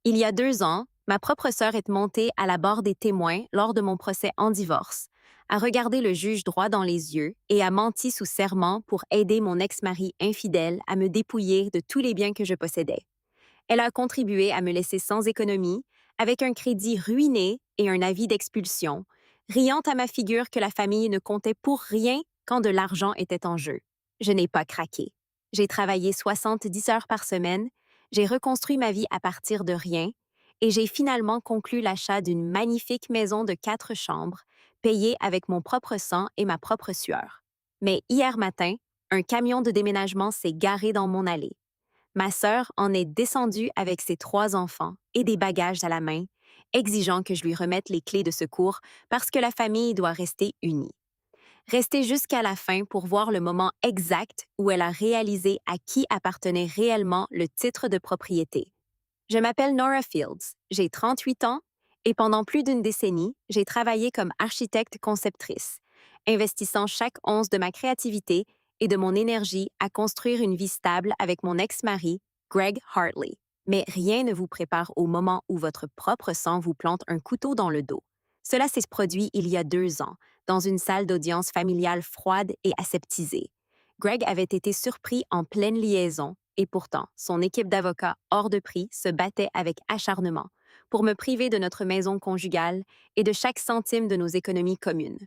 Il y a 2 ans, ma propre sœur est montée à la barre des témoins lors de mon procès en divorce, a regardé le juge droit dans les yeux et a menti sous serment pour aider mon ex-mari infidèle à me dépouiller de tous les biens que je possédais. Elle a contribué à me laisser sans économie, avec un crédit ruiné et un avis d'expulsion, riant à ma figure que la famille ne comptait pour rien quand de l'argent était en jeu. Je n'ai pas craqué. J'ai travaillé 70 heures par semaine, j'ai reconstruit ma vie à partir de rien et j'ai finalement conclu l'achat d'une magnifique maison de 4 chambres, payée avec mon propre sang et ma propre sueur. Mais hier matin, un camion de déménagement s'est garé dans mon allée. Ma sœur en est descendue avec ses 3 enfants et des bagages à la main, exigeant que je lui remette les clés de secours parce que la famille doit rester unie. Rester jusqu'à la fin pour voir le moment exact où elle a réalisé à qui appartenait réellement le titre de propriété. Je m'appelle Nora Fields, j'ai 38 ans et pendant plus d'une décennie, j'ai travaillé comme architecte conceptrice, investissant chaque once de ma créativité et de mon énergie à construire une vie stable avec mon ex-mari, Greg Hartley. Mais rien ne vous prépare au moment où votre propre sang vous plante un couteau dans le dos. Cela s'est produit il y a 2 ans, dans une salle d'audience familiale froide et aseptisée. Greg avait été surpris en pleine liaison et pourtant, son équipe d'avocats hors de prix se battait avec acharnement pour me priver de notre maison conjugale et de chaque centime de nos économies communes.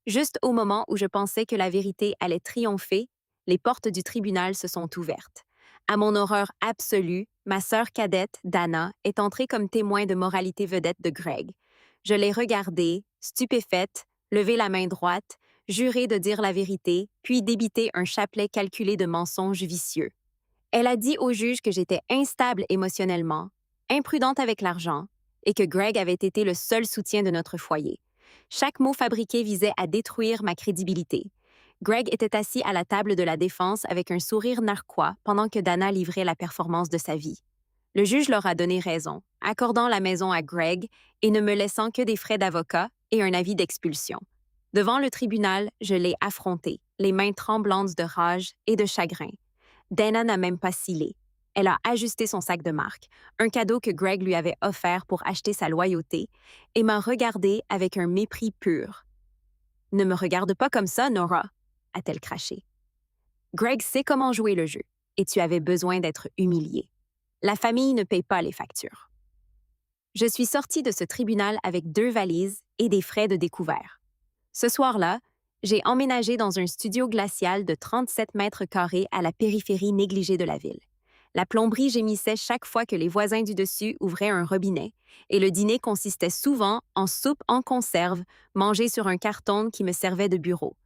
Juste au moment où je pensais que la vérité allait triompher, les portes du tribunal se sont ouvertes. À mon horreur absolue, ma sœur cadette, Dana, est entrée comme témoin de moralité vedette de Greg. Je l'ai regardée, stupéfaite, lever la main droite, jurer de dire la vérité, puis débiter un chapelet calculé de mensonges vicieux. Elle a dit au juge que j'étais instable émotionnellement, imprudente avec l'argent et que Greg avait été le seul soutien de notre foyer. Chaque mot fabriqué visait à détruire ma crédibilité. Greg était assis à la table de la défense avec un sourire narquois pendant que Dana livrait la performance de sa vie. Le juge leur a donné raison, accordant la maison à Greg et ne me laissant que des frais d'avocat et un avis d'expulsion. Devant le tribunal, je l'ai affronté, les mains tremblantes de rage et de chagrin. Dana n'a même pas scellé. Elle a ajusté son sac de marque, un cadeau que Greg lui avait offert pour acheter sa loyauté, et m'a regardé avec un mépris pur. Ne me regarde pas comme ça, Nora, a-t-elle craché. Greg sait comment jouer le jeu, et tu avais besoin d'être humilié. La famille ne paye pas les factures. Je suis sortie de ce tribunal avec 2 valises et des frais de découvert. Ce soir-là, j'ai emménagé dans un studio glacial de 37 mètres carrés à la périphérie négligée de la ville. La plomberie gémissait chaque fois que les voisins du dessus ouvraient un robinet, et le dîner consistait souvent en soupe en conserve, mangée sur un carton qui me servait de bureau.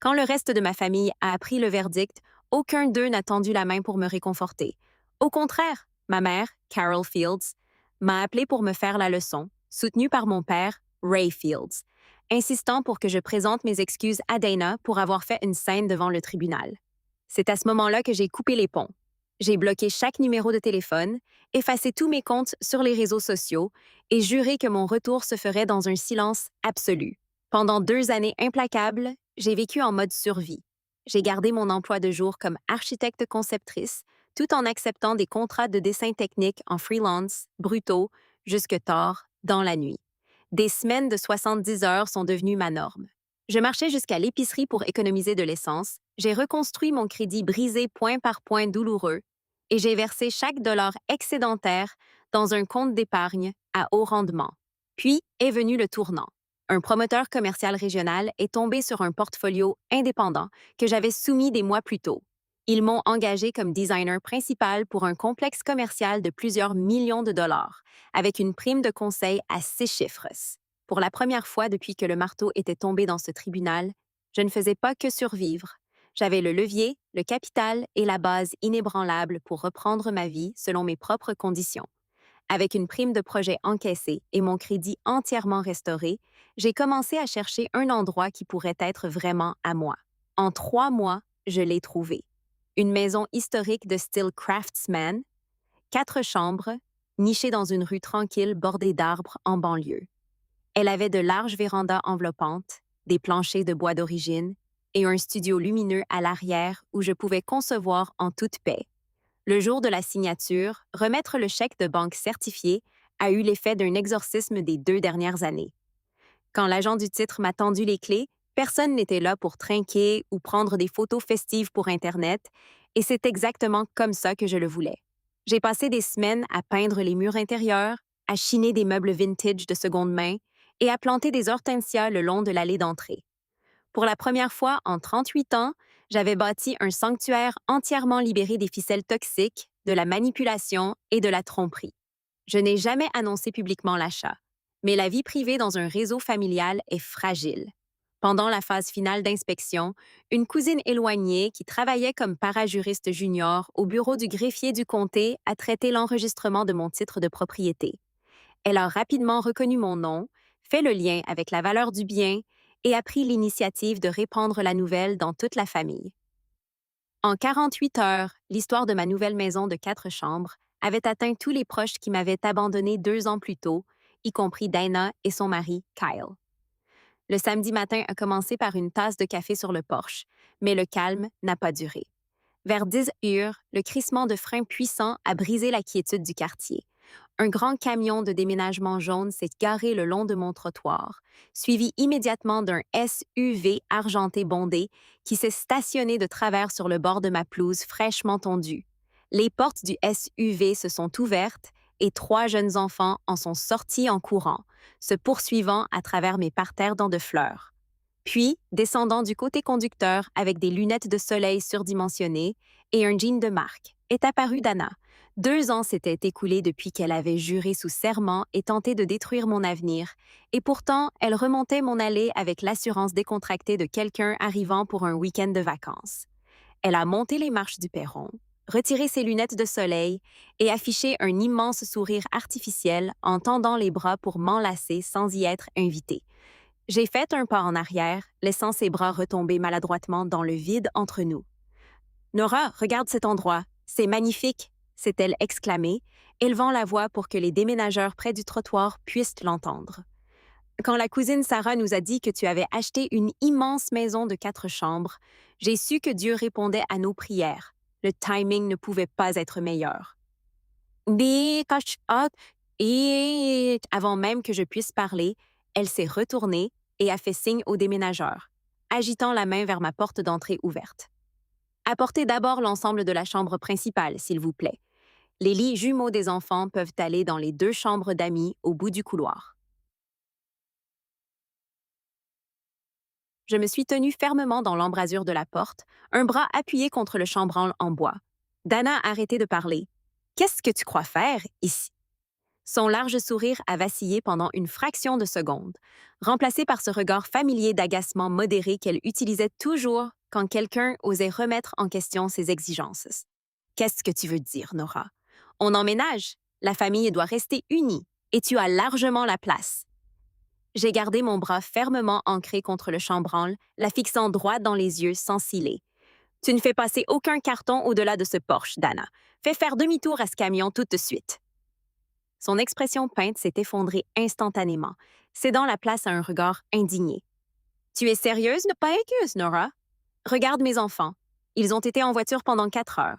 Quand le reste de ma famille a appris le verdict, aucun d'eux n'a tendu la main pour me réconforter. Au contraire, ma mère, Carol Fields, m'a appelé pour me faire la leçon, soutenue par mon père, Ray Fields, insistant pour que je présente mes excuses à Dana pour avoir fait une scène devant le tribunal. C'est à ce moment-là que j'ai coupé les ponts. J'ai bloqué chaque numéro de téléphone, effacé tous mes comptes sur les réseaux sociaux et juré que mon retour se ferait dans un silence absolu. Pendant 2 années implacables, j'ai vécu en mode survie. J'ai gardé mon emploi de jour comme architecte conceptrice, tout en acceptant des contrats de dessin technique en freelance, brutaux, jusque tard, dans la nuit. Des semaines de 70 heures sont devenues ma norme. Je marchais jusqu'à l'épicerie pour économiser de l'essence, j'ai reconstruit mon crédit brisé point par point douloureux et j'ai versé chaque dollar excédentaire dans un compte d'épargne à haut rendement. Puis est venu le tournant. Un promoteur commercial régional est tombé sur un portfolio indépendant que j'avais soumis des mois plus tôt. Ils m'ont engagé comme designer principal pour un complexe commercial de plusieurs millions de dollars, avec une prime de conseil à 6 chiffres. Pour la première fois depuis que le marteau était tombé dans ce tribunal, je ne faisais pas que survivre. J'avais le levier, le capital et la base inébranlable pour reprendre ma vie selon mes propres conditions. Avec une prime de projet encaissée et mon crédit entièrement restauré, j'ai commencé à chercher un endroit qui pourrait être vraiment à moi. En 3 mois, je l'ai trouvé. Une maison historique de style craftsman, 4 chambres, nichée dans une rue tranquille bordée d'arbres en banlieue. Elle avait de larges vérandas enveloppantes, des planchers de bois d'origine et un studio lumineux à l'arrière où je pouvais concevoir en toute paix. Le jour de la signature, remettre le chèque de banque certifié a eu l'effet d'un exorcisme des 2 dernières années. Quand l'agent du titre m'a tendu les clés, personne n'était là pour trinquer ou prendre des photos festives pour Internet, et c'est exactement comme ça que je le voulais. J'ai passé des semaines à peindre les murs intérieurs, à chiner des meubles vintage de seconde main et à planter des hortensias le long de l'allée d'entrée. Pour la première fois en 38 ans, j'avais bâti un sanctuaire entièrement libéré des ficelles toxiques, de la manipulation et de la tromperie. Je n'ai jamais annoncé publiquement l'achat, mais la vie privée dans un réseau familial est fragile. Pendant la phase finale d'inspection, une cousine éloignée qui travaillait comme parajuriste junior au bureau du greffier du comté a traité l'enregistrement de mon titre de propriété. Elle a rapidement reconnu mon nom, fait le lien avec la valeur du bien et a pris l'initiative de répandre la nouvelle dans toute la famille. En 48 heures, l'histoire de ma nouvelle maison de 4 chambres avait atteint tous les proches qui m'avaient abandonné 2 ans plus tôt, y compris Dana et son mari, Kyle. Le samedi matin a commencé par une tasse de café sur le porche, mais le calme n'a pas duré. Vers 10 heures, le crissement de freins puissant a brisé la quiétude du quartier. Un grand camion de déménagement jaune s'est garé le long de mon trottoir, suivi immédiatement d'un SUV argenté bondé qui s'est stationné de travers sur le bord de ma pelouse fraîchement tondue. Les portes du SUV se sont ouvertes et 3 jeunes enfants en sont sortis en courant, se poursuivant à travers mes parterres dans de fleurs. Puis, descendant du côté conducteur avec des lunettes de soleil surdimensionnées et un jean de marque, est apparue Dana. 2 ans s'étaient écoulés depuis qu'elle avait juré sous serment et tenté de détruire mon avenir, et pourtant, elle remontait mon allée avec l'assurance décontractée de quelqu'un arrivant pour un week-end de vacances. Elle a monté les marches du perron, retiré ses lunettes de soleil et affiché un immense sourire artificiel en tendant les bras pour m'enlacer sans y être invitée. J'ai fait un pas en arrière, laissant ses bras retomber maladroitement dans le vide entre nous. « Nora, regarde cet endroit, c'est magnifique !» s'est-elle exclamée, élevant la voix pour que les déménageurs près du trottoir puissent l'entendre. Quand la cousine Sarah nous a dit que tu avais acheté une immense maison de 4 chambres, j'ai su que Dieu répondait à nos prières. Le timing ne pouvait pas être meilleur. Et avant même que je puisse parler, elle s'est retournée et a fait signe aux déménageurs, agitant la main vers ma porte d'entrée ouverte. Apportez d'abord l'ensemble de la chambre principale, s'il vous plaît. Les lits jumeaux des enfants peuvent aller dans les 2 chambres d'amis au bout du couloir. Je me suis tenue fermement dans l'embrasure de la porte, un bras appuyé contre le chambranle en bois. Dana a arrêté de parler. « Qu'est-ce que tu crois faire ici? » Son large sourire a vacillé pendant une fraction de seconde, remplacé par ce regard familier d'agacement modéré qu'elle utilisait toujours quand quelqu'un osait remettre en question ses exigences. « Qu'est-ce que tu veux dire, Nora? On emménage, la famille doit rester unie, et tu as largement la place. » J'ai gardé mon bras fermement ancré contre le chambranle, la fixant droit dans les yeux sans ciller. « Tu ne fais passer aucun carton au-delà de ce porche, Dana. Fais faire demi-tour à ce camion tout de suite. » Son expression peinte s'est effondrée instantanément, cédant la place à un regard indigné. « Tu es sérieuse, ne pas excuse, Nora? Regarde mes enfants. Ils ont été en voiture pendant 4 heures.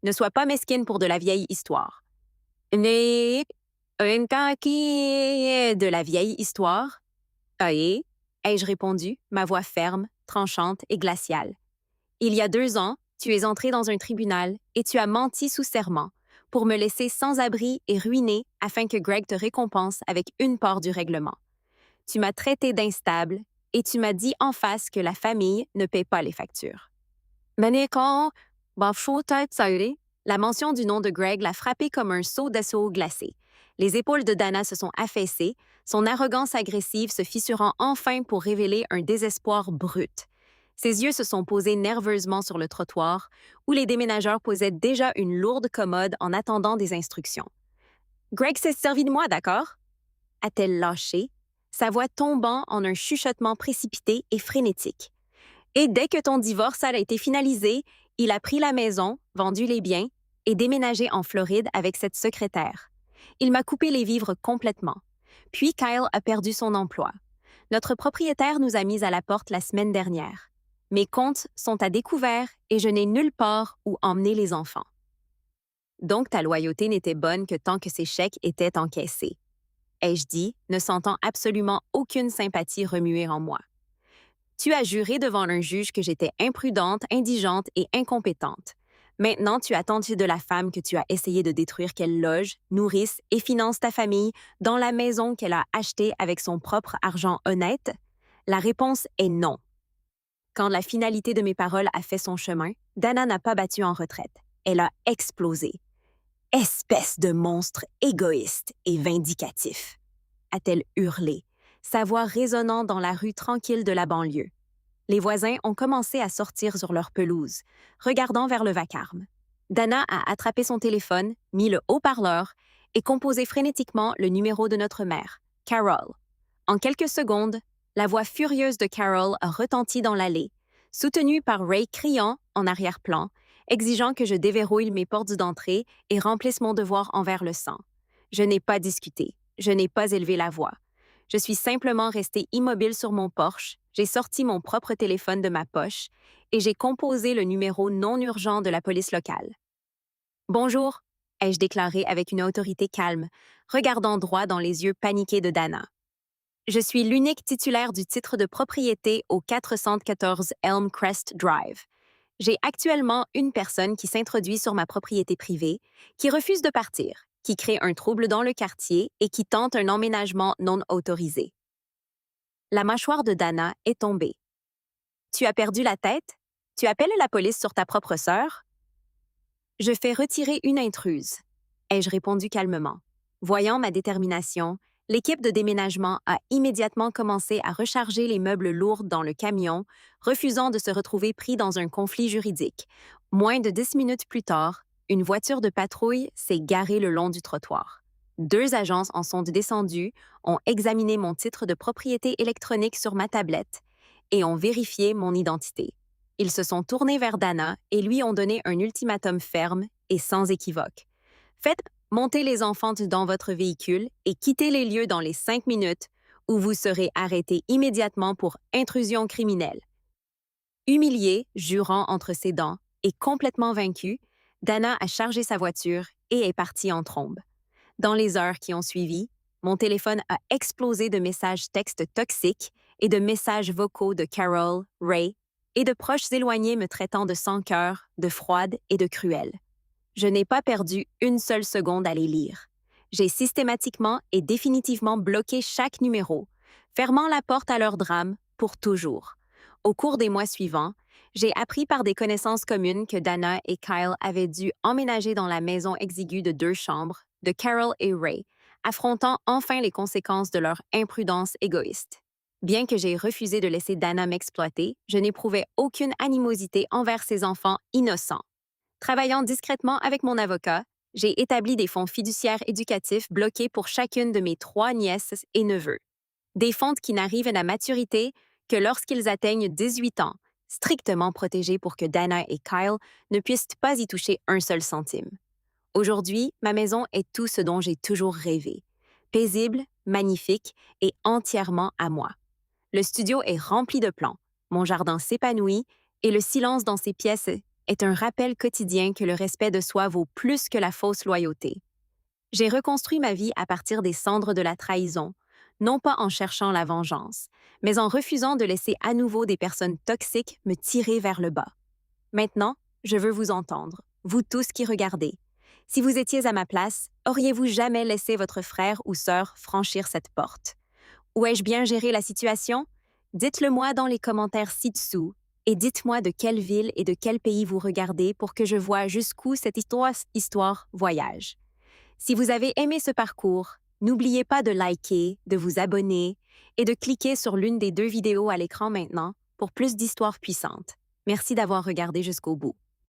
Ne sois pas mesquine pour de la vieille histoire. » De la vieille histoire? Ai-je répondu, ma voix ferme, tranchante et glaciale. Il y a 2 ans, tu es entré dans un tribunal et tu as menti sous serment pour me laisser sans abri et ruiné afin que Greg te récompense avec une part du règlement. Tu m'as traité d'instable et tu m'as dit en face que la famille ne paie pas les factures. La mention du nom de Greg l'a frappé comme un seau d'assaut glacé. Les épaules de Dana se sont affaissées, son arrogance agressive se fissurant enfin pour révéler un désespoir brut. Ses yeux se sont posés nerveusement sur le trottoir, où les déménageurs posaient déjà une lourde commode en attendant des instructions. « Greg s'est servi de moi, d'accord? » a-t-elle lâché, sa voix tombant en un chuchotement précipité et frénétique. Et dès que ton divorce a été finalisé, il a pris la maison, vendu les biens et déménagé en Floride avec cette secrétaire. Il m'a coupé les vivres complètement. Puis Kyle a perdu son emploi. Notre propriétaire nous a mis à la porte la semaine dernière. Mes comptes sont à découvert et je n'ai nulle part où emmener les enfants. Donc ta loyauté n'était bonne que tant que ces chèques étaient encaissés. Ai-je dit, ne sentant absolument aucune sympathie remuer en moi. Tu as juré devant un juge que j'étais imprudente, indigente et incompétente. Maintenant, tu attends de la femme que tu as essayé de détruire qu'elle loge, nourrisse et finance ta famille dans la maison qu'elle a achetée avec son propre argent honnête? La réponse est non. Quand la finalité de mes paroles a fait son chemin, Dana n'a pas battu en retraite. Elle a explosé. Espèce de monstre égoïste et vindicatif, a-t-elle hurlé, sa voix résonnant dans la rue tranquille de la banlieue. Les voisins ont commencé à sortir sur leur pelouse, regardant vers le vacarme. Dana a attrapé son téléphone, mis le haut-parleur et composé frénétiquement le numéro de notre mère, Carol. En quelques secondes, la voix furieuse de Carol a retenti dans l'allée, soutenue par Ray criant en arrière-plan, exigeant que je déverrouille mes portes d'entrée et remplisse mon devoir envers le sang. Je n'ai pas discuté, je n'ai pas élevé la voix. Je suis simplement restée immobile sur mon porche, j'ai sorti mon propre téléphone de ma poche et j'ai composé le numéro non urgent de la police locale. « Bonjour », ai-je déclaré avec une autorité calme, regardant droit dans les yeux paniqués de Dana. Je suis l'unique titulaire du titre de propriété au 414 Elm Crest Drive. J'ai actuellement une personne qui s'introduit sur ma propriété privée, qui refuse de partir, qui crée un trouble dans le quartier et qui tente un emménagement non autorisé. La mâchoire de Dana est tombée. « Tu as perdu la tête? Tu appelles la police sur ta propre sœur? » « Je fais retirer une intruse, » ai-je répondu calmement. Voyant ma détermination, l'équipe de déménagement a immédiatement commencé à recharger les meubles lourds dans le camion, refusant de se retrouver pris dans un conflit juridique. Moins de 10 minutes plus tard, une voiture de patrouille s'est garée le long du trottoir. 2 agents en sont descendus, ont examiné mon titre de propriété électronique sur ma tablette et ont vérifié mon identité. Ils se sont tournés vers Dana et lui ont donné un ultimatum ferme et sans équivoque. Faites monter les enfants dans votre véhicule et quittez les lieux dans les 5 minutes où vous serez arrêtés immédiatement pour intrusion criminelle. Humiliée, jurant entre ses dents et complètement vaincue, Dana a chargé sa voiture et est partie en trombe. Dans les heures qui ont suivi, mon téléphone a explosé de messages textes toxiques et de messages vocaux de Carol, Ray et de proches éloignés me traitant de sans-cœur, de froide et de cruelle. Je n'ai pas perdu une seule seconde à les lire. J'ai systématiquement et définitivement bloqué chaque numéro, fermant la porte à leur drame pour toujours. Au cours des mois suivants, j'ai appris par des connaissances communes que Dana et Kyle avaient dû emménager dans la maison exiguë de 2 chambres de Carol et Ray, affrontant enfin les conséquences de leur imprudence égoïste. Bien que j'ai refusé de laisser Dana m'exploiter, je n'éprouvais aucune animosité envers ces enfants innocents. Travaillant discrètement avec mon avocat, j'ai établi des fonds fiduciaires éducatifs bloqués pour chacune de mes 3 nièces et neveux. Des fonds qui n'arrivent à la maturité que lorsqu'ils atteignent 18 ans, strictement protégés pour que Dana et Kyle ne puissent pas y toucher un seul centime. Aujourd'hui, ma maison est tout ce dont j'ai toujours rêvé. Paisible, magnifique et entièrement à moi. Le studio est rempli de plants, mon jardin s'épanouit et le silence dans ces pièces est un rappel quotidien que le respect de soi vaut plus que la fausse loyauté. J'ai reconstruit ma vie à partir des cendres de la trahison, non pas en cherchant la vengeance, mais en refusant de laisser à nouveau des personnes toxiques me tirer vers le bas. Maintenant, je veux vous entendre, vous tous qui regardez. Si vous étiez à ma place, auriez-vous jamais laissé votre frère ou sœur franchir cette porte? Ou ai-je bien géré la situation? Dites-le moi dans les commentaires ci-dessous et dites-moi de quelle ville et de quel pays vous regardez pour que je voie jusqu'où cette histoire voyage. Si vous avez aimé ce parcours, n'oubliez pas de liker, de vous abonner et de cliquer sur l'une des 2 vidéos à l'écran maintenant pour plus d'histoires puissantes. Merci d'avoir regardé jusqu'au bout.